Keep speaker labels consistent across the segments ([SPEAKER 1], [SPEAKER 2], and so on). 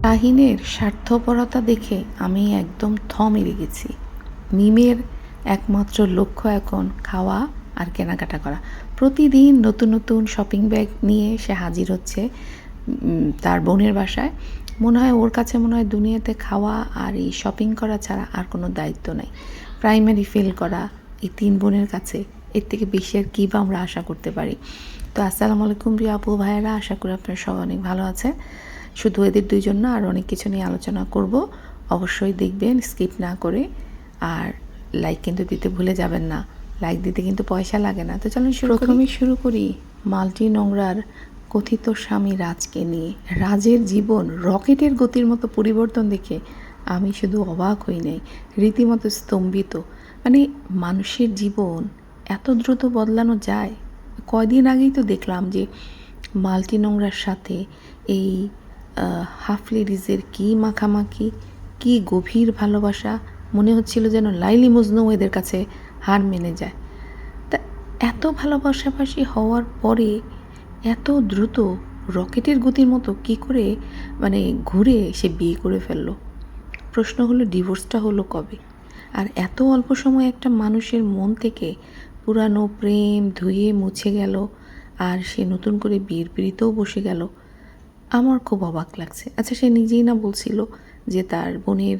[SPEAKER 1] শাহিনের স্বার্থপরতা দেখে আমি একদম মেরে গেছি। মিমের একমাত্র লক্ষ্য এখন খাওয়া আর কেনাকাটা করা। প্রতিদিন নতুন নতুন শপিং ব্যাগ নিয়ে সে হাজির হচ্ছে তার বোনের বাসায়। মনে হয় ওর কাছে দুনিয়াতে খাওয়া আর এই শপিং করা ছাড়া আর কোনো দায়িত্ব নাই। প্রাইমারি ফেল করা এই 3 বোনের কাছে এর থেকে বেশি আর কী বা আমরা আশা করতে পারি। তো আসসালামু আলাইকুম প্রিয় আপু ভাইয়েরা, আশা করি আপনারা সবাই অনেক ভালো আছে। শুধু এদের দুইজন না, আর অনেক কিছু নিয়ে আলোচনা করব। অবশ্যই দেখবেন স্কিপ না করে, আর লাইক কিন্তু দিতে ভুলে যাবেন না। লাইক দিতে কিন্তু পয়সা লাগে না। তো চলুন প্রথমেই শুরু করি মাল্টি নোংরার কথিত স্বামী রাজকে নিয়ে। রাজের জীবন রকেটের গতির মতো পরিবর্তন দেখে আমি শুধু অবাক হই নাই, রীতিমতো স্তম্ভিত। মানুষের জীবন এত দ্রুত বদলানো যায়? কয়দিন আগেই তো দেখলাম যে মাল্টি নোংরার সাথে এই হাফলি রিজের কী মাখামাখি, কী গভীর ভালোবাসা। মনে হচ্ছিল যেন লাইলি মজনু এদের কাছে হার মেনে যায়। তা এত ভালোবাসাবাসি হওয়ার পরে এত দ্রুত রকেটের গতির মতো কী করে ঘুরে সে বিয়ে করে ফেললো? প্রশ্ন হলো, ডিভোর্সটা হলো কবে? আর এত অল্প সময় একটা মানুষের মন থেকে পুরানো প্রেম ধুয়ে মুছে গেল, আর সে নতুন করে বিয়ের পিড়িতেও বসে গেল। আমার খুব অবাক লাগছে। আচ্ছা, সে নিজেই না বলছিল যে তার বোনের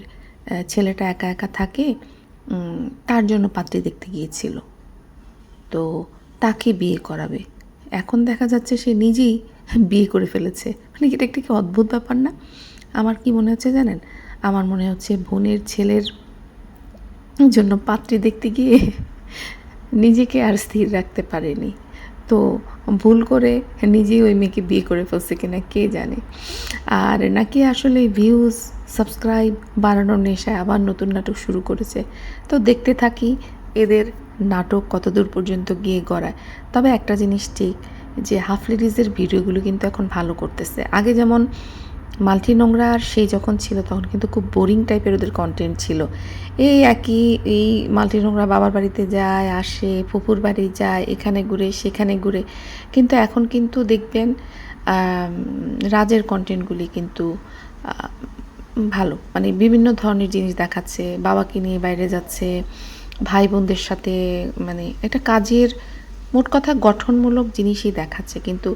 [SPEAKER 1] ছেলেটা একা একা থাকে, তার জন্য পাত্রী দেখতে গিয়েছিল, তো তাকে বিয়ে করাবে। এখন দেখা যাচ্ছে সে নিজেই বিয়ে করে ফেলেছে। এটা একটা কি অদ্ভুত ব্যাপার না? আমার কি মনে হচ্ছে জানেন? আমার মনে হচ্ছে বোনের ছেলের জন্য পাত্রী দেখতে গিয়ে নিজেকে আর স্থির রাখতে পারেনি, তো ভুল করে নিজেই ওই মেয়েকে বিয়ে করে ফেলছে কিনা কে জানে। আর নাকি আসলে ভিউজ সাবস্ক্রাইব বাড়ানোর নেশায় আবার নতুন নাটক শুরু করেছে। তো দেখতে থাকি এদের নাটক কতদূর পর্যন্ত গিয়ে গড়ায়। তবে একটা জিনিস ঠিক, যে হাফলি রিজের ভিডিওগুলো কিন্তু এখন ভালো করতেছে। আগে যেমন মাল্টি নোংরা আর সেই যখন ছিল তখন কিন্তু খুব বোরিং টাইপের ওদের কন্টেন্ট ছিল। এই মাল্টি নোংরা বাবার বাড়িতে যায়, আসে, ফুপুর বাড়ি যায়, এখানে ঘুরে সেখানে ঘুরে। কিন্তু এখন কিন্তু দেখবেন রাজের কন্টেন্টগুলি কিন্তু ভালো, বিভিন্ন ধরনের জিনিস দেখাচ্ছে। বাবাকে নিয়ে বাইরে যাচ্ছে, ভাই বোনদের সাথে, একটা কাজের, মোট কথা গঠনমূলক জিনিসই দেখাচ্ছে। কিন্তু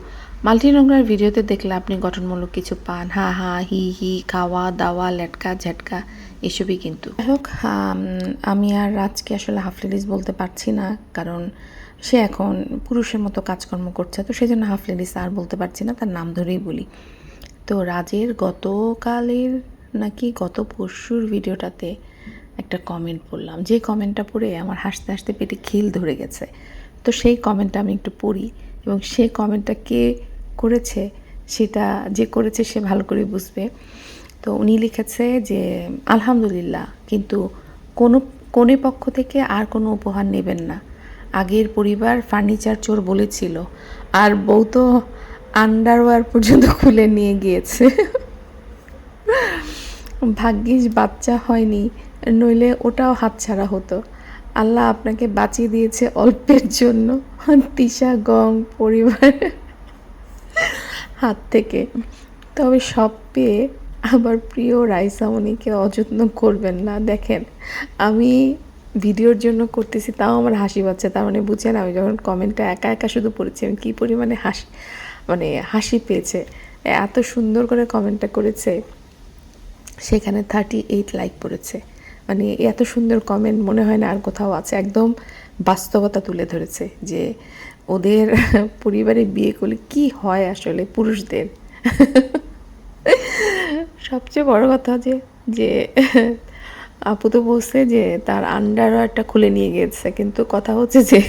[SPEAKER 1] মাল্টি নোংরার ভিডিওতে দেখলে আপনি গঠনমূলক কিছু পান, হা হা হি হি, খাওয়া দাওয়া, লেটকা ঝাটকা, এসবই কিন্তু। যাই হোক, আমি আর রাজকে আসলে হাফলি রিজ বলতে পারছি না, কারণ সে এখন পুরুষের মতো কাজকর্ম করছে, তো সেই জন্য হাফলি রিজ আর বলতে পারছি না, তার নাম ধরেই বলি। তো রাজের গতকালের নাকি গত পরশুর ভিডিওটাতে একটা কমেন্ট পড়লাম, যে কমেন্টটা পড়ে আমার হাসতে হাসতে পেটে খিল ধরে গেছে। তো সেই কমেন্টটা আমি একটু পড়ি, এবং সেই কমেন্টটা কে করেছে, সেটা যে করেছে সে ভালো করে বুঝবে। তো উনি লিখেছে যে আলহামদুলিল্লাহ, কিন্তু কোনো পক্ষ থেকে আর কোনো উপহার নেবেন না। আগের পরিবার ফার্নিচার চোর বলেছিল, আর বউ তো আন্ডারওয়্যার পর্যন্ত খুলে নিয়ে গিয়েছে। ভাগ্যিস বাচ্চা হয়নি, নইলে ওটাও হাতছাড়া হতো। আল্লাহ আপনাকে বাঁচিয়ে দিয়েছে অল্পের জন্য তিশা গং পরিবার হাত থেকে। তবে সব পেয়ে আবার প্রিয় রাইসামণিকে অযত্ন করবেন না। দেখেন, আমি ভিডিওর জন্য করতেছি, তাও আমার হাসি পাচ্ছে। তার বুঝছেন, আমি যখন কমেন্টটা একা একা শুধু পড়েছি, আমি কী পরিমাণে হাসি পেয়েছে। এত সুন্দর করে কমেন্টটা করেছে, সেখানে 38 লাইক পড়েছে। এত সুন্দর কমেন্ট মনে হয় না আর কোথাও আছে। একদম বাস্তবতা তুলে ধরেছে যে ওদের পরিবারে বিয়ে করলে কি হয় আসলে পুরুষদের। সবচেয়ে বড় কথা যে আপু তো বলছে যে তার আন্ডারওয়্যারটা খুলে নিয়ে গেছে, কিন্তু কথা হচ্ছে যে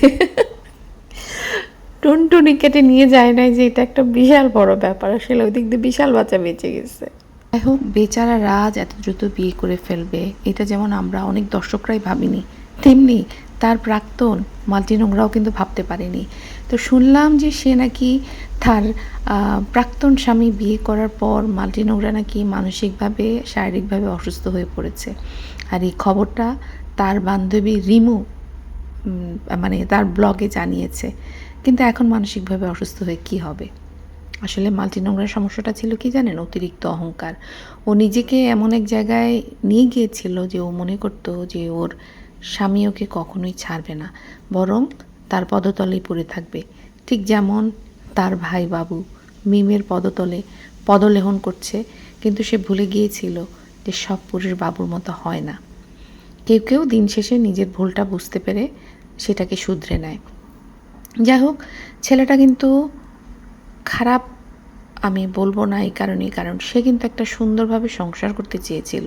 [SPEAKER 1] টুনটুনি কেটে নিয়ে যায় নাই, যে এটা একটা বিশাল বড় ব্যাপার। আসলে ওই দিক দিয়ে বিশাল বাচ্চা বেঁচে গেছে। যাই হোক, বেচারা রাজ এত দ্রুত বিয়ে করে ফেলবে এটা যেমন আমরা অনেক দর্শকরাই ভাবিনি, তেমনি তার প্রাক্তন মাল্টি নোংরাও কিন্তু ভাবতে পারেনি। তো শুনলাম যে সে নাকি তার প্রাক্তন স্বামী বিয়ে করার পর মাল্টি নোংরা নাকি মানসিকভাবে শারীরিকভাবে অসুস্থ হয়ে পড়েছে। আর এই খবরটা তার বান্ধবী রিমু তার ব্লগে জানিয়েছে। কিন্তু এখন মানসিকভাবে অসুস্থ হয়ে কি হবে? আসলে মাল্টি নোংরার সমস্যাটা ছিল কি জানেন? অতিরিক্ত অহংকার। ও নিজেকে এমন এক জায়গায় নিয়ে গিয়েছিল যে ও মনে করত যে ওর স্বামী ওকে কখনোই ছাড়বে না, বরং তার পদতলেই পড়ে থাকবে। ঠিক যেমন তার ভাই বাবু মিমের পদতলে পদলেহন করছে, কিন্তু সে ভুলে গিয়েছিল যে সব পুরুষ বাবুর মতো হয় না। কেউ কেউ দিন শেষে নিজের ভুলটা বুঝতে পেরে সেটাকে শুধরে নেয়। যাই হোক, ছেলেটা কিন্তু খারাপ আমি বলবো না এই কারণেই, কারণ সে কিন্তু একটা সুন্দরভাবে সংসার করতে চেয়েছিল,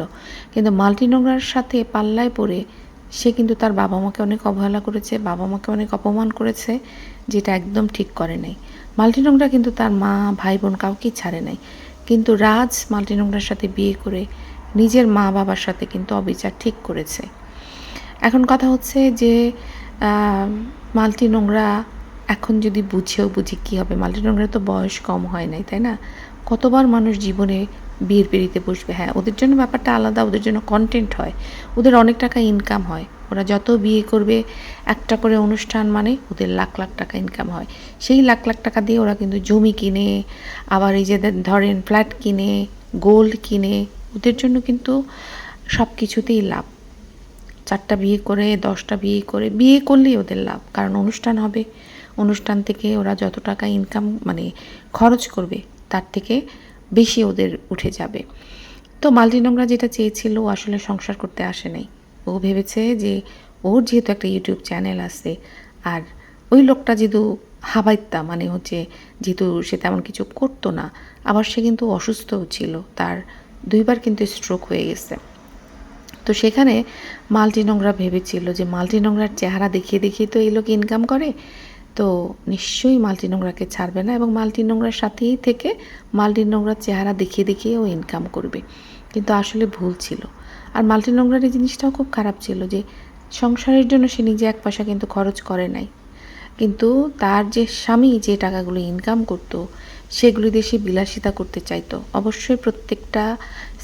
[SPEAKER 1] কিন্তু মাল্টি নোংরার সাথে পাল্লায় পড়ে সে কিন্তু তার বাবা মাকে অনেক অবহেলা করেছে, বাবা মাকে অনেক অপমান করেছে, যেটা একদম ঠিক করে নাই। মাল্টি নোংরা কিন্তু তার মা ভাই বোন কাউকেই ছাড়ে নাই, কিন্তু রাজ মাল্টি নোংরার সাথে বিয়ে করে নিজের মা বাবার সাথে কিন্তু অবিচার ঠিক করেছে। এখন কথা হচ্ছে যে মাল্টি নোংরা এখন যদি বুঝেও বুঝি কী হবে, মাল্টি নোংরা তো বয়স কম হয় নাই, তাই না? কতবার মানুষ জীবনে বিয়ের পিঁড়িতে বসবে। হ্যাঁ, ওদের জন্য ব্যাপারটা আলাদা, ওদের জন্য কন্টেন্ট হয়, ওদের অনেক টাকা ইনকাম হয়। ওরা যত বিয়ে করবে একটা করে অনুষ্ঠান মানে ওদের লাখ লাখ টাকা ইনকাম হয়। সেই লাখ লাখ টাকা দিয়ে ওরা কিন্তু জমি কিনে, আবার এই যে ধরেন ফ্ল্যাট কিনে, গোল্ড কিনে, ওদের জন্য কিন্তু সব কিছুতেই লাভ। 4টা বিয়ে করে 10টা বিয়ে করে, বিয়ে করলেই ওদের লাভ, কারণ অনুষ্ঠান হবে, অনুষ্ঠান থেকে ওরা যত টাকা ইনকাম মানে খরচ করবে তার থেকে বেশি ওদের উঠে যাবে। তো মাল্টি নোংরা যেটা চেয়েছিল, ও আসলে সংসার করতে আসে নাই। ও ভেবেছে যে ওর যেহেতু একটা ইউটিউব চ্যানেল আছে, আর ওই লোকটা যেহেতু হাবাইত্যা মানে হচ্ছে, যেহেতু সে তেমন কিছু করতো না, আবার সে কিন্তু অসুস্থও ছিল, তার 2বার কিন্তু স্ট্রোক হয়ে গেছে। তো সেখানে মাল্টি নোংরা ভেবেছিল যে মাল্টি নোংরার চেহারা দেখিয়ে দেখিয়ে তো এই লোক ইনকাম করে, তো নিশ্চয়ই মাল্টি নোংরাকে ছাড়বে না, এবং মাল্টি নোংরার সাথেই থেকে মাল্টি নোংরার চেহারা দেখিয়ে দেখিয়ে ও ইনকাম করবে। কিন্তু আসলে ভুল ছিল। আর মাল্টি নোংরার এই জিনিসটাও খুব খারাপ ছিল যে সংসারের জন্য সে নিজে এক পয়সা কিন্তু খরচ করে নাই, কিন্তু তার যে স্বামী যে টাকাগুলো ইনকাম করতো সেগুলি দিয়ে সে বিলাসিতা করতে চাইতো। অবশ্যই প্রত্যেকটা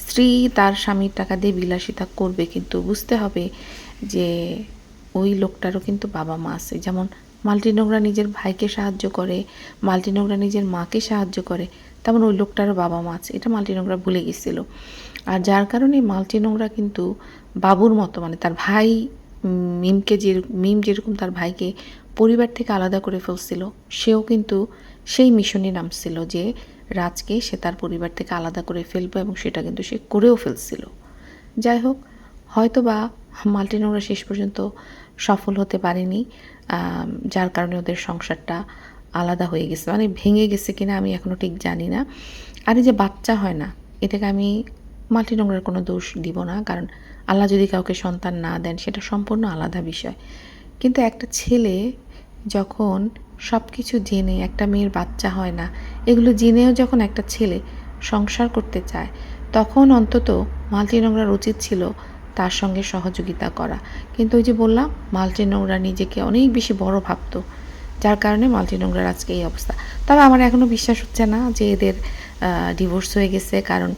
[SPEAKER 1] স্ত্রী তার স্বামীর টাকা দিয়ে বিলাসিতা করবে, কিন্তু বুঝতে হবে যে ওই লোকটারও কিন্তু বাবা মা আছে। যেমন মাল্টি নোংরা নিজের ভাইকে সাহায্য করে, মাল্টি নোংরা নিজের মাকে সাহায্য করে, তেমন ওই লোকটারও বাবা মা আছে, এটা মাল্টি নোংরা ভুলে গেছিল। আর যার কারণে মাল্টি নোংরা কিন্তু বাবুর মতো মানে তার ভাই মিম যেরকম তার ভাইকে পরিবার থেকে আলাদা করে ফেলছিল, সেও কিন্তু সেই মিশনে নামছিল যে রাজকে সে তার পরিবার থেকে আলাদা করে ফেলবে, এবং সেটা কিন্তু সে করেও ফেলছিল। যাই হোক, হয়তো বা মাল্টি নোংরা শেষ পর্যন্ত সফল হতে পারেনি, যার কারণে ওদের সংসারটা আলাদা হয়ে গেছে, মানে ভেঙে গেছে কিনা আমি এখনও ঠিক জানি না। আর এই যে বাচ্চা হয় না, এটাকে আমি মাল্টি নোংরার কোনো দোষ দিব না, কারণ আল্লাহ যদি কাউকে সন্তান না দেন সেটা সম্পূর্ণ আলাদা বিষয়। কিন্তু একটা ছেলে যখন সব কিছু জেনে একটা মেয়ের বাচ্চা হয় না, এগুলো জেনেও যখন একটা ছেলে সংসার করতে চায়, তখন অন্তত মাল্টি নোংরার উচিত ছিল তার সঙ্গে সহযোগিতা করা। কিন্তু ওই যে বললাম, মাল্টি নোংরা নিজেকে অনেক বেশি বড় ভাবতো, যার কারণে মাল্টি নোংরার আজকে এই অবস্থা। তবে আমার এখনও বিশ্বাস হচ্ছে না যে এদের ডিভোর্স হয়ে গেছে, কারণ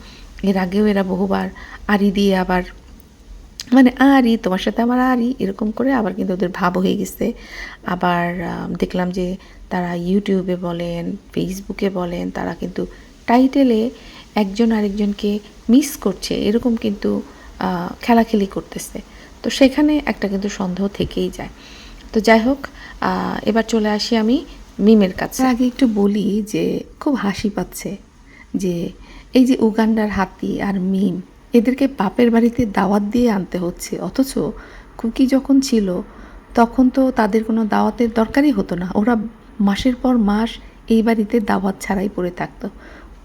[SPEAKER 1] এর আগেও এরা বহুবার আড়ি দিয়ে আবার মানে আরই তোমার সাথে আমার আরই এরকম করে আবার কিন্তু ওদের ভাব হয়ে গেছে। আবার দেখলাম যে তারা ইউটিউবে বলেন, ফেসবুকে বলেন, তারা কিন্তু টাইটেলে একজন আরেকজনকে মিস করছে, এরকম কিন্তু খেলাখেলি করতেছে। তো সেখানে একটা কিন্তু সন্দেহ থেকেই যায়। তো যাই হোক, এবার চলে আসি আমি মিমের কাছে। আগে একটু বলি যে খুব হাসি পাচ্ছে যে এই যে উগান্ডার হাতি আর মিম, এদেরকে বাপের বাড়িতে দাওয়াত দিয়ে আনতে হচ্ছে, অথচ কুকি যখন ছিল তখন তো তাদের কোনো দাওয়াতের দরকারই হতো না, ওরা মাসের পর মাস এই বাড়িতে দাওয়াত ছাড়াই পড়ে থাকতো।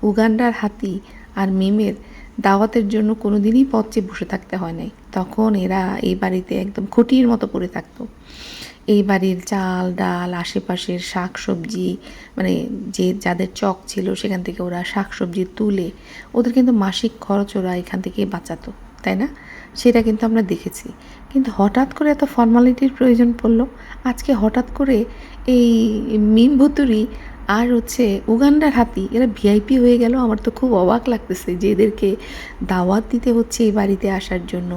[SPEAKER 1] উগান্ডার হাতি আর মিমের দাওয়াতের জন্য কোনো দিনই পথ চেয়ে বসে থাকতে হয় নাই, তখন এরা এই বাড়িতে একদম খুঁটির মতো পড়ে থাকতো। এই বাড়ির চাল ডাল, আশেপাশের শাক সবজি, মানে যে যাদের চক ছিল সেখান থেকে ওরা শাক সবজি তুলে ওদের কিন্তু মাসিক খরচ ওরা এখান থেকে বাঁচাতো, তাই না? সেটা কিন্তু আমরা দেখেছি। কিন্তু হঠাৎ করে এত ফর্মালিটির প্রয়োজন পড়লো আজকে, হঠাৎ করে এই মিম ভুতুরি আর হচ্ছে উগান্ডার হাতি এরা ভিআইপি হয়ে গেল। আমার তো খুব অবাক লাগতেছে যে এদেরকে দাওয়াত দিতে হচ্ছে এই বাড়িতে আসার জন্য,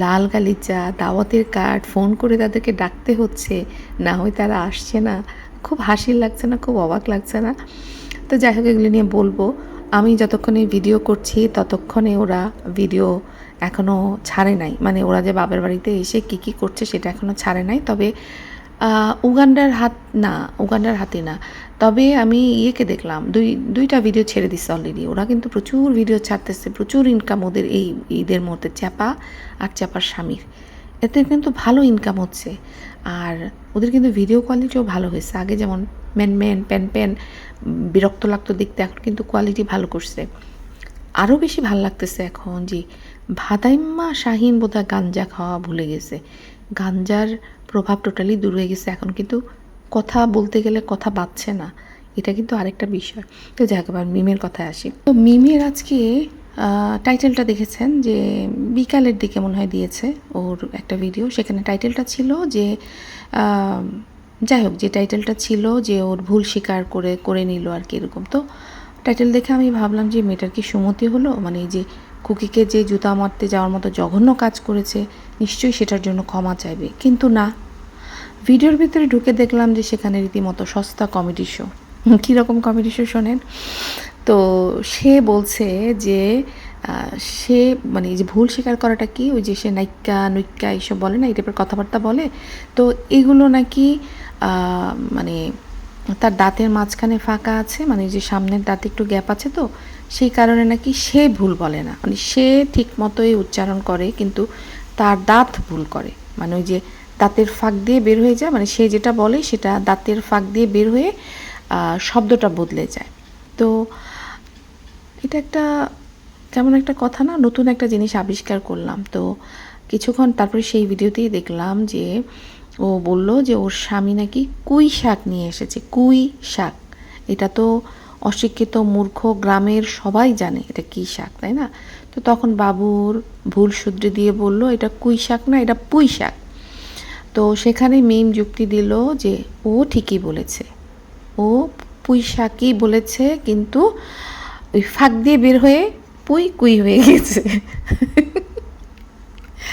[SPEAKER 1] লাল গালিচা দাওয়াতের কার্ড ফোন করে তাদেরকে ডাকতে হচ্ছে, না হয় তারা আসছে না। খুব হাসির লাগছে না, খুব অবাক লাগছে না? তো তো যাই হোক, এগুলো নিয়ে বলবো। আমি যতক্ষণে ভিডিও করছি ততক্ষণে ওরা ভিডিও এখনও ছাড়ে নাই, মানে ওরা যে বাবার বাড়িতে এসে কী কী করছে সেটা এখনও ছাড়ে নাই। তবে উগান্ডার হাতি না, তবে আমি ইয়েকে দেখলাম, দুইটা ভিডিও ছেড়ে দিচ্ছে অলরেডি। ওরা কিন্তু প্রচুর ভিডিও ছাড়তেছে, প্রচুর ইনকাম ওদের এই ঈদের মধ্যে, চ্যাপা আর চ্যাপার স্বামীর। এতে কিন্তু ভালো ইনকাম হচ্ছে, আর ওদের কিন্তু ভিডিও কোয়ালিটিও ভালো হয়েছে। আগে যেমন প্যান বিরক্ত লাগতো দেখতে, এখন কিন্তু কোয়ালিটি ভালো করছে। আরও বেশি ভাল লাগতেছে এখন যে ভাদাইম্মা শাহিন বোধহয় গাঞ্জা খাওয়া ভুলে গেছে, গাঞ্জার প্রভাব টোটালি দূর হয়ে গেছে। এখন কিন্তু কথা বলতে গেলে কথা বাঁচছে না, এটা কিন্তু আরেকটা বিষয়। তো যাই হোক, আবার মিমের কথায় আসি। তো মিমের আজকে টাইটেলটা দেখেছেন যে বিকালের দিকে মনে হয় দিয়েছে ওর একটা ভিডিও, সেখানে টাইটেলটা ছিল যে যাই হোক, যে টাইটেলটা ছিল যে ওর ভুল স্বীকার করে নিল আর কি, এরকম। তো টাইটেল দেখে আমি ভাবলাম যে মেয়েটার কি সুমতি হলো, মানে এই যে খুকিকে যে জুতা মারতে যাওয়ার মতো জঘন্য কাজ করেছে, নিশ্চয়ই সেটার জন্য ক্ষমা চাইবে। কিন্তু না, ভিডিওর ভিতরে ঢুকে দেখলাম যে সেখানে রীতিমতো সস্তা কমেডি শো। কীরকম কমেডি শো শোনেন। তো সে বলছে যে সে মানে এই যে ভুল স্বীকার করাটা কি, ওই যে সে নৈক্কা এইসব বলে না, এই টাইপের কথাবার্তা বলে। তো এগুলো নাকি মানে তার দাঁতের মাঝখানে ফাঁকা আছে, মানে যে সামনের দাঁতে একটু গ্যাপ আছে, তো সেই কারণে নাকি সে ভুল বলে না, মানে সে ঠিক মতোই উচ্চারণ করে কিন্তু তার দাঁত ভুল করে, মানে ওই যে দাঁতের ফাঁক দিয়ে বের হয়ে যায়, মানে সে যেটা বলে সেটা দাঁতের ফাঁক দিয়ে বের হয়ে শব্দটা বদলে যায়। তো এটা একটা কেমন একটা কথা না, নতুন একটা জিনিস আবিষ্কার করলাম। তো কিছুক্ষণ তারপরে সেই ভিডিওতেই দেখলাম যে ও বলল যে ওর স্বামী নাকি কুই শাক নিয়ে এসেছে। কুই শাক, এটা তো অশিক্ষিত মূর্খ গ্রামের সবাই জানে এটা কী শাক, তাই না? তো তখন বাবুর ভুল শুধরে দিয়ে বলল এটা কুই শাক না, এটা পুঁই শাক। তো সেখানে মিম যুক্তি দিল যে ও ঠিকই বলেছে, ও পুঁই শাকই বলেছে, কিন্তু ওই ফাঁক দিয়ে বের হয়ে কুই হয়ে গেছে।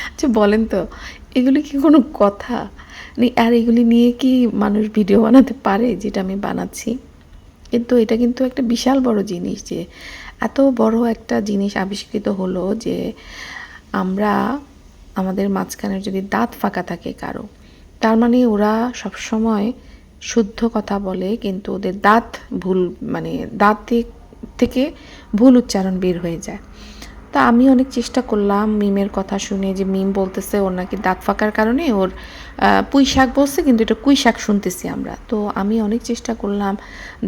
[SPEAKER 1] আচ্ছা বলেন তো, এগুলি কি কোনো কথা? আর এগুলি নিয়ে কি মানুষ ভিডিও বানাতে পারে যেটা আমি বানাচ্ছি? কিন্তু এটা কিন্তু একটা বিশাল বড় জিনিস, যে এত বড় একটা জিনিস আবিষ্কৃত হলো যে আমরা আমাদের মাঝখানের যদি দাঁত ফাঁকা থাকে কারো, তার মানে ওরা সবসময় শুদ্ধ কথা বলে, কিন্তু ওদের দাঁত ভুল, মানে দাঁত থেকে ভুল উচ্চারণ বের হয়ে যায়। তা আমি অনেক চেষ্টা করলাম মিমের কথা শুনে, যে মিম বলতেছে ওর নাকি দাঁত ফাঁকার কারণে ওর পুঁই শাক বলছে, কিন্তু এটা কুই শাক শুনতেছি আমরা। তো আমি অনেক চেষ্টা করলাম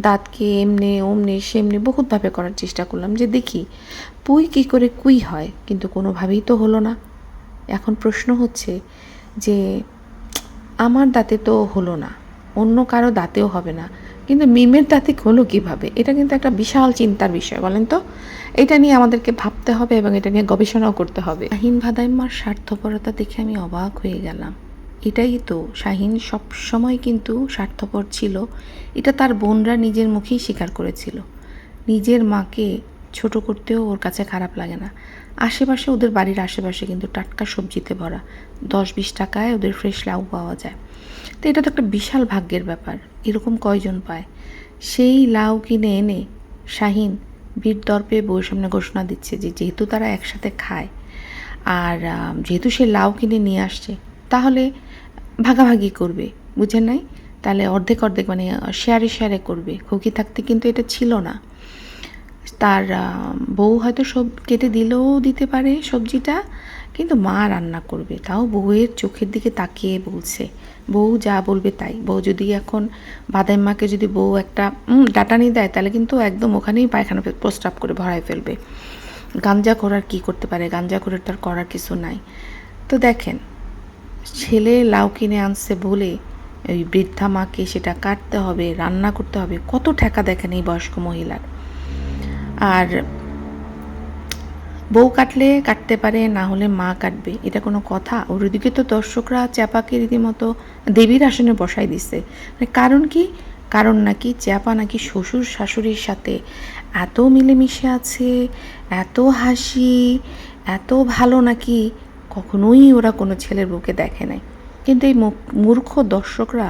[SPEAKER 1] দাঁতকে এমনি ওমনি সেমনি বহুতভাবে করার চেষ্টা করলাম, যে দেখি পুঁই কী করে কুই হয়, কিন্তু কোনোভাবেই তো হলো না। এখন প্রশ্ন হচ্ছে যে আমার দাঁতে তো হলো না, অন্য কারো দাঁতেও হবে না, কিন্তু মিমের দাঁতে হলো কীভাবে? এটা কিন্তু একটা বিশাল চিন্তার বিষয়, বলেন তো। এটা নিয়ে আমাদেরকে ভাবতে হবে এবং এটা নিয়ে গবেষণাও করতে হবে। শাহিন ভাদাইম্মার স্বার্থপরতা দেখে আমি অবাক হয়ে গেলাম। এটাই তো, শাহিন সবসময় কিন্তু স্বার্থপর ছিল, এটা তার বোনরা নিজের মুখেই স্বীকার করেছিল। নিজের মাকে ছোট করতেও ওর কাছে খারাপ লাগে না। আশেপাশে, ওদের বাড়ির আশেপাশে কিন্তু টাটকা সবজিতে ভরা, 10-20 টাকায় ওদের ফ্রেশ লাউ পাওয়া যায়। তো এটা তো একটা বিশাল ভাগ্যের ব্যাপার, এরকম কয়জন পায়? সেই লাউ কিনে এনে শাহিন বীর দর্পে বউয়ের সামনে ঘোষণা দিচ্ছে যে যেহেতু তারা একসাথে খায়, আর যেহেতু সে লাউ কিনে নিয়ে আসছে, তাহলে ভাগাভাগি করবে, বুঝেন নাই? তাহলে অর্ধেক মানে শেয়ারে করবে। খুকি থাকতে কিন্তু এটা ছিল না। তার বউ হয়তো সব কেটে দিলেও দিতে পারে সবজিটা, কিন্তু মা রান্না করবে, তাও বউয়ের চোখের দিকে তাকিয়ে বলছে, বউ যা বলবে তাই। বউ যদি এখন বাদাইম্মাকে যদি বউ একটা ডাটানি দেয়, তাহলে কিন্তু একদম ওখানেই পায়খানা প্রস্রাব করে ভরায় ফেলবে। গাঞ্জা করার কি করতে পারে? গাঞ্জা করে তার করার কিছু নাই। তো দেখেন, ছেলে লাউ কিনে আনছে বলে ওই বৃদ্ধা মাকে সেটা কাটতে হবে, রান্না করতে হবে, কত ঠেকা দেখেন এই বয়স্ক মহিলার। আর বউ কাটতে পারে, না হলে মা কাটবে, এটা কোনো কথা? ওর ওদিকে তো দর্শকরা চ্যাপাকে রীতিমতো দেবীর আসনে বসাই দিচ্ছে। কারণ কি? কারণ নাকি চ্যাপা নাকি শ্বশুর শাশুড়ির সাথে এত মিলেমিশে আছে, এত হাসি, এত ভালো, নাকি কখনোই ওরা কোনো ছেলের বউকে দেখে নাই। কিন্তু এই মূর্খ দর্শকরা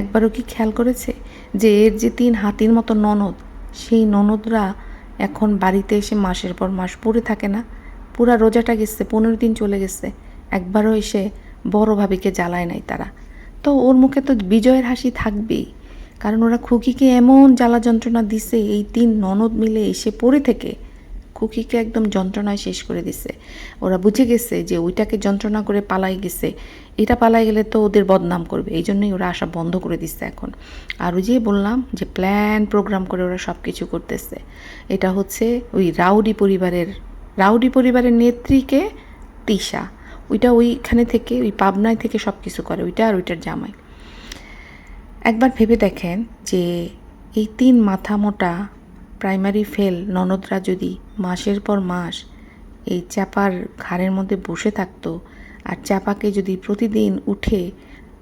[SPEAKER 1] একবারও কি খেয়াল করেছে যে এর যে 3 হাতির মতো ননদ, সেই ননদরা এখন বাড়িতে এসে মাসের পর মাস পড়ে থাকে না। পুরা রোজাটা গেছে, 15 দিন চলে গেছে, একবারও এসে বড় ভাবিকে জ্বালায় নাই তারা। তো ওর মুখে তো বিজয়ের হাসি থাকবেই, কারণ ওরা খুকিকে এমন জ্বালা যন্ত্রণা দিছে, এই 3 ননদ মিলে এসে পড়ে থেকে খুকিকে একদম যন্ত্রণায় শেষ করে দিছে। ওরা বুঝে গেছে যে ওইটাকে যন্ত্রণা করে পালাই গেছে, এটা পালাই গেলে তো ওদের বদনাম করবে, এই জন্যই ওরা আসা বন্ধ করে দিচ্ছে এখন। আর ওই যে বললাম যে প্ল্যান প্রোগ্রাম করে ওরা সব কিছু করতেছে। এটা হচ্ছে ওই রাউডি পরিবারের নেত্রীকে তিশা, ওইটা ওইখানে থেকে ওই পাবনায় থেকে সব কিছু করে, ওইটা আর ওইটার জামাই। একবার ভেবে দেখেন যে এই 3 মাথা মোটা প্রাইমারি ফেল ননদরা যদি মাসের পর মাস এই চাপার ঘাড়ের মধ্যে বসে থাকতো, আর চাপাকে যদি প্রতিদিন উঠে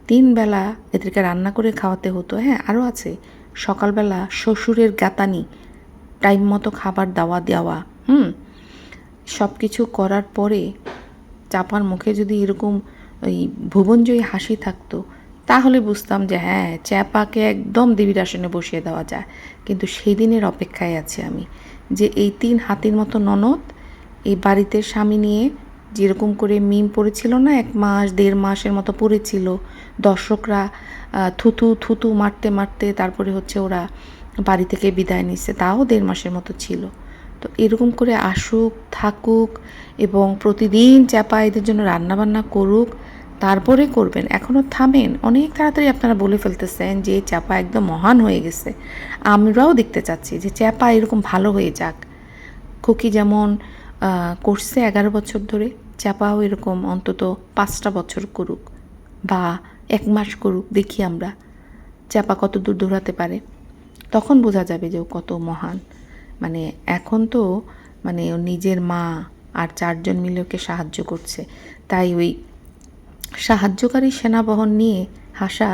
[SPEAKER 1] 3 বেলা এদেরকে রান্না করে খাওয়াতে হতো। হ্যাঁ, আরও আছে, সকালবেলা শ্বশুরের গাতানি টাইম মতো খাবার দেওয়া, সব কিছু করার পরে চাপার মুখে যদি এরকম ওই ভুবনজয়ী হাসি থাকতো, তাহলে বুঝতাম যে হ্যাঁ, চাপাকে একদম দেবীর আসনে বসিয়ে দেওয়া যায়। কিন্তু সেই দিনের অপেক্ষায় আছি আমি, যে এই 3 হাতির মতো ননদ এই বাড়িতে স্বামী নিয়ে যেরকম করে মিম পড়েছিল না, 1 মাস 1.5 মাসের মতো পড়েছিল, দর্শকরা থুতু মারতে মারতে তারপরে হচ্ছে ওরা বাড়ি থেকে বিদায় নিচ্ছে, তাও 1.5 মাসের মতো ছিল। তো এরকম করে আসুক, থাকুক, এবং প্রতিদিন চাপা এদের জন্য রান্নাবান্না করুক, তারপরে করবেন। এখনও থামেন, অনেক তাড়াতাড়ি আপনারা বলে ফেলতেছেন যে চাপা একদম মহান হয়ে গেছে। আমরাও দেখতে চাচ্ছি যে চাপা এরকম ভালো হয়ে যাক। খুকি যেমন করছে 11 বছর ধরে, চাপাও এরকম অন্তত 5টা বছর করুক বা 1 মাস করুক, দেখি আমরা চাপা কত দূর দৌড়াতে পারে, তখন বোঝা যাবে যে ও কত মহান। মানে এখন তো মানে ও নিজের মা আর 4 জন মিলে ওকে সাহায্য করছে, তাই ওই সাহায্যকারী সেনাবহন নিয়ে হাসা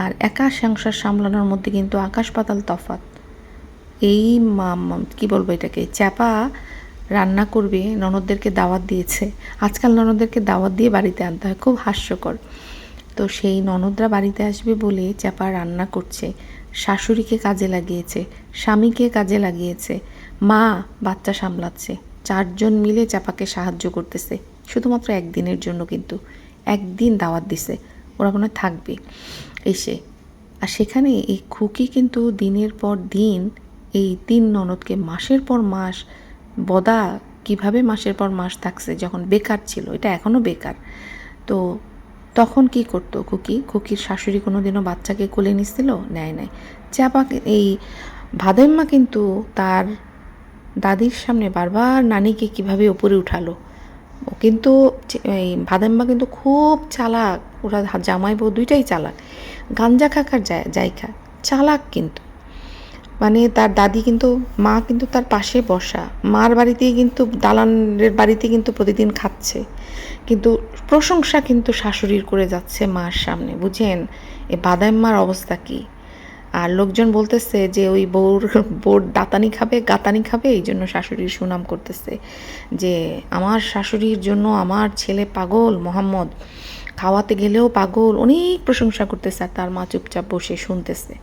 [SPEAKER 1] আর একা সংসার সামলানোর মধ্যে কিন্তু আকাশ পাতাল তফাৎ। এই কি বলবো এটাকে, চাপা রান্না করবে, ননদদেরকে দাওয়াত দিয়েছে। আজকাল ননদদেরকে দাওয়াত দিয়ে বাড়িতে আনতে হয়, খুব হাস্যকর। তো সেই ননদরা বাড়িতে আসবে বলে চাপা রান্না করছে, শাশুড়িকে কাজে লাগিয়েছে, স্বামীকে কাজে লাগিয়েছে, মা বাচ্চা সামলাচ্ছে, 4 জন মিলে চাপাকে সাহায্য করতেছে, শুধুমাত্র একদিনের জন্য। কিন্তু একদিন দাওয়াত দিছে, ওরা মনে থাকবে এসে। আর সেখানে এই খুকি কিন্তু দিনের পর দিন এই 3 ননদকে মাসের পর মাস বদা কিভাবে মাসের পর মাস থাকছে, যখন বেকার ছিল, এটা এখনও বেকার। তো তখন কি করতো খুকির শাশুড়ি কোনো দিনও বাচ্চাকে কোলে নিছিল? নেয় নাই। চাপা এই ভাদাইম্মা কিন্তু তার দাদির সামনে বারবার নানিকে কিভাবে উপরে উঠালো। ও কিন্তু এই ভাদাইম্মা কিন্তু খুব চালাক, ওরা জামাই বউ দুইটাই চালাক, গাঞ্জা খাকার জায়গা চালাক। কিন্তু মানে তার দাদি কিন্তু, মা কিন্তু তার পাশে বসা, মার বাড়িতেই কিন্তু দালানের বাড়িতে কিন্তু প্রতিদিন খাচ্ছে, কিন্তু প্রশংসা কিন্তু শাশুড়ির করে যাচ্ছে মার সামনে। বুঝেন এ বাদাইম্মার অবস্থা কি? আর লোকজন বলতেছে যে ওই বউর গাতানি খাবে, এই জন্য শাশুড়ির সুনাম করতেছে যে আমার শাশুড়ির জন্য আমার ছেলে পাগল, মোহাম্মদ খাওয়াতে গেলেও পাগল, অনেক প্রশংসা করতেছে, আর তার মা চুপচাপ বসে শুনতেছে।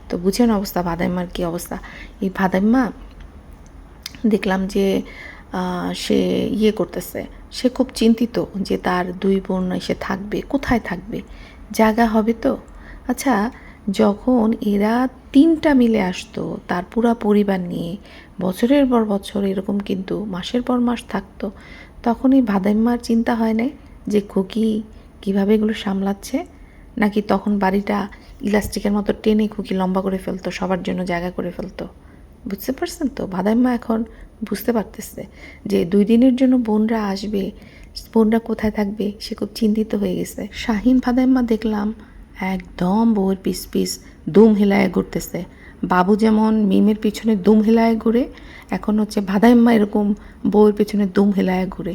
[SPEAKER 1] তো বুঝেন অবস্থা ভাদাইম্মার কি অবস্থা। এই ভাদাইম্মা দেখলাম যে সে করতেছে, সে খুব চিন্তিত যে তার 2 বোন এসে থাকবে, কোথায় থাকবে, জায়গা হবে তো? আচ্ছা, যখন এরা 3টা মিলে আসতো তার পুরা পরিবার নিয়ে বছরের পর বছর এরকম কিন্তু মাসের পর মাস থাকতো, তখন এই ভাদাইম্মার চিন্তা হয় নাই যে খুকি কীভাবে এগুলো সামলাচ্ছে? নাকি তখন বাড়িটা ইলাস্টিকের মতো টেনে খুকি লম্বা করে ফেলতো, সবার জন্য জায়গা করে ফেলতো? বুঝতে পারছেন তো? ভাদাইম্মা এখন বুঝতে পারতেছে যে 2 দিনের জন্য বোনরা আসবে, বোনরা কোথায় থাকবে, সে খুব চিন্তিত হয়ে গেছে। শাহিন ভাদাইম্মা দেখলাম একদম বউয়ের পিস দুম হেলায় ঘুরতেছে। বাবু যেমন মিমের পিছনে দুম হেলায় ঘুরে, এখন হচ্ছে ভাদাইম্মা এরকম বউয়ের পিছনে দুম হেলায় ঘুরে।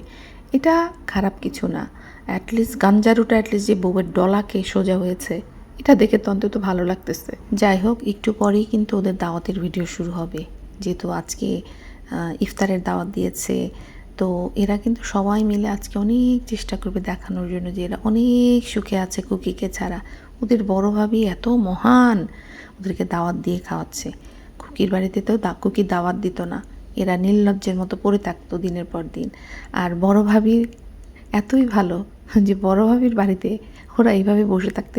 [SPEAKER 1] এটা খারাপ কিছু না, অ্যাটলিস্ট গাঞ্জারুটা অ্যাটলিস্ট যে বউয়ের ডলাকে সোজা হয়েছে, এটা দেখে তো অন্তত ভালো লাগতেছে। যাই হোক, একটু পরেই কিন্তু ওদের দাওয়াতের ভিডিও শুরু হবে, যেহেতু আজকে ইফতারের দাওয়াত দিয়েছে। তো এরা কিন্তু সবাই মিলে আজকে অনেক চেষ্টা করবে দেখানোর জন্য যে এরা অনেক সুখে আছে খুকিকে ছাড়া। ওদের বড় ভাবি এত মহান, ওদেরকে দাওয়াত দিয়ে খাওয়াচ্ছে। খুকির বাড়িতে তো খুকির দাওয়াত দিত না, এরা নির্লজ্জের মতো পড়ে থাকতো দিনের পর দিন। আর বড় ভাবির এতই ভালো যে বড় ভাবির বাড়িতে ওরা এইভাবে বসে থাকতে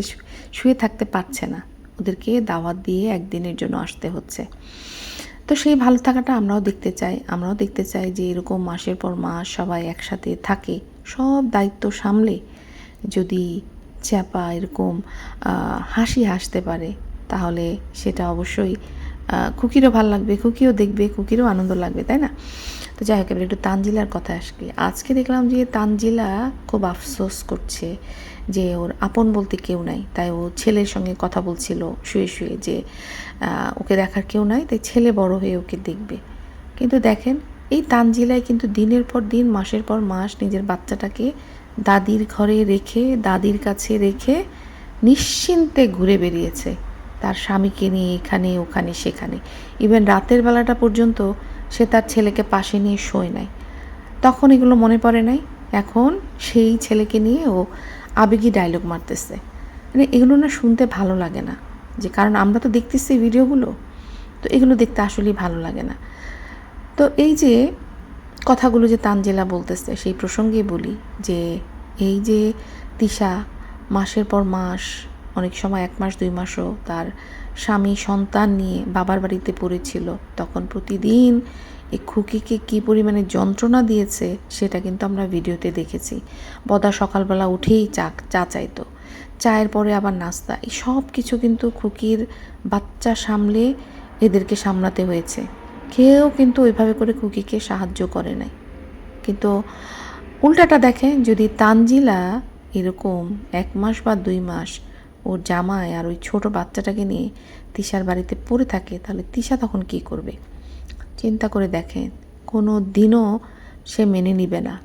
[SPEAKER 1] শুয়ে থাকতে পারছে না, ওদেরকে দাওয়াত দিয়ে একদিনের জন্য আসতে হচ্ছে। তো সেই ভালো থাকাটা আমরাও দেখতে চাই যে এরকম মাসের পর মাস সবাই একসাথে থাকে, সব দায়িত্ব সামলে যদি চাপা এরকম হাসি হাসতে পারে তাহলে সেটা অবশ্যই খুকিরও ভালো লাগবে, খুকিও দেখবে, খুকিরও আনন্দ লাগবে, তাই না? তো যাই হোক, এবার একটু তানজিলার কথা আসবে। আজকে দেখলাম যে তানজিলা খুব আফসোস করছে যে ওর আপন বলতে কেউ নাই, তাই ও ছেলের সঙ্গে কথা বলছিল শুয়ে শুয়ে যে ওকে দেখার কেউ নাই, তাই ছেলে বড় হয়ে ওকে দেখবে। কিন্তু দেখেন, এই তানজিলায় কিন্তু দিনের পর দিন মাসের পর মাস নিজের বাচ্চাটাকে দাদির ঘরে রেখে, দাদির কাছে রেখে নিশ্চিন্তে ঘুরে বেরিয়েছে তার স্বামীকে নিয়ে এখানে ওখানে সেখানে। ইভেন রাতের বেলাটা পর্যন্ত সে তার ছেলেকে পাশে নিয়ে শোয় নাই। তখন এগুলো মনে পড়ে নাই, এখন সেই ছেলেকে নিয়ে ও আবেগী ডায়লগ মারতেছে। মানে এগুলো না শুনতে ভালো লাগে না, যে কারণ আমরা তো দেখতেছি ভিডিওগুলো, তো এগুলো দেখতে আসলেই ভালো লাগে না। তো এই যে কথাগুলো যে তানজিলা বলতেছে সেই প্রসঙ্গে বলি যে এই যে তিশা মাসের পর মাস, অনেক সময় 1 মাস 2 মাসও তার স্বামী সন্তান নিয়ে বাবার বাড়িতে পড়েছিল, তখন প্রতিদিন এই খুকিকে কী পরিমাণে যন্ত্রণা দিয়েছে সেটা কিন্তু আমরা ভিডিওতে দেখেছি। বদা সকালবেলা উঠেই চা চাইতো, চায়ের পরে আবার নাস্তা, এই সব কিছু কিন্তু খুকির বাচ্চা সামলে এদেরকে সামলাতে হয়েছে। কেউ কিন্তু ওইভাবে করে খুকিকে সাহায্য করে নাই। কিন্তু উল্টাটা দেখেন, যদি তানজিলা এরকম 1 মাস বা 2 মাস ওর জামাই আর ওই ছোট বাচ্চাটাকে নিয়ে তিশার বাড়িতে পড়ে থাকে, তাহলে তিশা তখন কি করবে? চিন্তা করে দেখেন, কোনো দিনও সে মেনে নিবে না।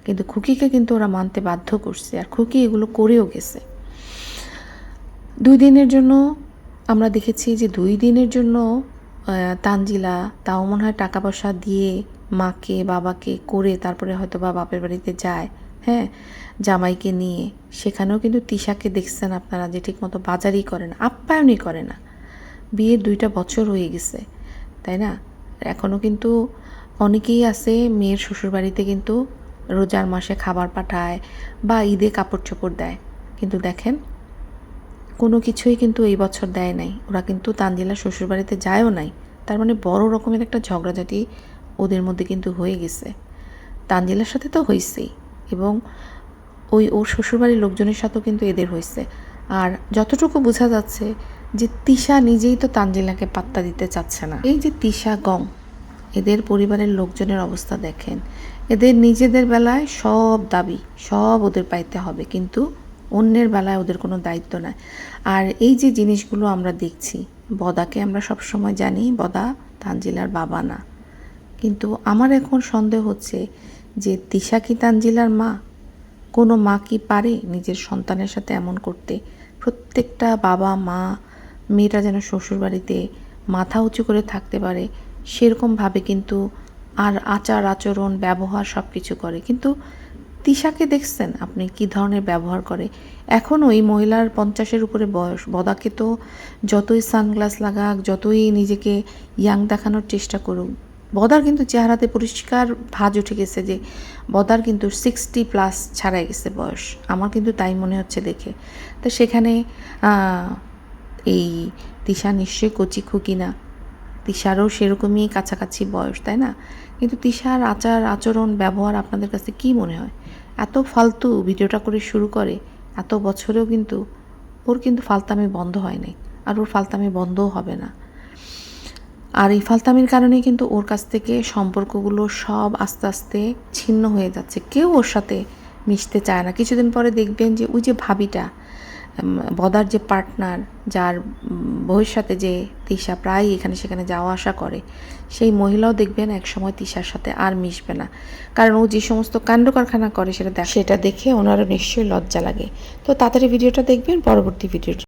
[SPEAKER 1] কিন্তু খুকিকে কিন্তু ওরা মানতে বাধ্য করছে, আর খুকি এগুলো করেও গেছে। 2 দিনের জন্য আমরা দেখেছি যে 2 দিনের জন্য তানজিলা তাও মনে হয় টাকা পয়সা দিয়ে মাকে বাবাকে করে তারপরে হয়তো বা বাপের বাড়িতে যায়, হ্যাঁ, জামাইকে নিয়ে। সেখানেও কিন্তু তিশাকে দেখছেন আপনারা যে ঠিকমতো বাজারই করে না, আপ্যায়নই করে না। বিয়ের 2টা বছর হয়ে গেছে, তাই না? এখনও কিন্তু অনেকেই আছে মেয়ের শ্বশুরবাড়িতে কিন্তু রোজার মাসে খাবার পাঠায় বা ঈদে কাপড় চোপড় দেয়, কিন্তু দেখেন কোনো কিছুই কিন্তু এই বছর দেয় নাই। ওরা কিন্তু তানজিলার শ্বশুরবাড়িতে যায়ও নাই। তার মানে বড় রকমের একটা ঝগড়াঝাটি ওদের মধ্যে কিন্তু হয়ে গেছে। তানজিলার সাথে তো হয়েছেই, এবং ওর শ্বশুরবাড়ির লোকজনের সাথেও কিন্তু এদের হয়েছে। আর যতটুকু বোঝা যাচ্ছে যে তিশা নিজেই তো তানজিলাকে পাত্তা দিতে চাচ্ছে না। এই যে তিশা গং, এদের পরিবারের লোকজনের অবস্থা দেখেন, এদের নিজেদের বেলায় সব দাবি, সব ওদের পাইতে হবে, কিন্তু অন্যের বেলায় ওদের কোনো দায়িত্ব নাই। আর এই যে জিনিসগুলো আমরা দেখছি, বদাকে আমরা সবসময় জানি বদা তানজিলার বাবা না, কিন্তু আমার এখন সন্দেহ হচ্ছে যে তিশা কি তানজিলার মা? কোনো মা কি পারে নিজের সন্তানের সাথে এমন করতে? প্রত্যেকটা বাবা মা মেয়েটা যেন শ্বশুরবাড়িতে মাথা উঁচু করে থাকতে পারে সেরকমভাবে কিন্তু আর আচার আচরণ ব্যবহার সব কিছু করে। কিন্তু তিশাকে দেখছেন আপনি কি ধরনের ব্যবহার করে? এখনও এই মহিলার 50-এর উপরে বয়স। বদাকে তো যতই সানগ্লাস লাগাক, যতই নিজেকে ইয়াং দেখানোর চেষ্টা করুক, বদার কিন্তু চেহারাতে পরিষ্কার ভাঁজ উঠে গেছে যে বদার কিন্তু 60+ ছাড়াই গেছে বয়স। আমার কিন্তু তাই মনে হচ্ছে দেখে। তো সেখানে এই তিশা নিশ্চয়ই কচি খুকি না, তিশারও সেরকমই কাছাকাছি বয়স, তাই না? কিন্তু তিশার আচার আচরণ ব্যবহার আপনাদের কাছে কি মনে হয়? এত ফালতু ভিডিওটা করে শুরু করে, এত বছরেও কিন্তু ওর কিন্তু ফালতামি বন্ধ হয় নাই, আর ওর ফালতামি বন্ধও হবে না। আর এই ফালতামির কারণেই কিন্তু ওর কাছ থেকে সম্পর্কগুলো সব আস্তে আস্তে ছিন্ন হয়ে যাচ্ছে। কেউ ওর সাথে মিশতে চায় না। কিছুদিন পরে দেখবেন যে ওই যে ভাবিটা, বদার যে পার্টনার, যার বউয়ের সাথে যে তিশা প্রায় এখানে সেখানে যাওয়া আসা করে, সেই মহিলাও দেখবেন একসময় তিশার সাথে আর মিশবে না। কারণ ও যে সমস্ত কাণ্ড কারখানা করে সেটা দেখে ওনারও নিশ্চয়ই লজ্জা লাগে। তো তাড়াতাড়ি ভিডিওটা দেখবেন, পরবর্তী ভিডিও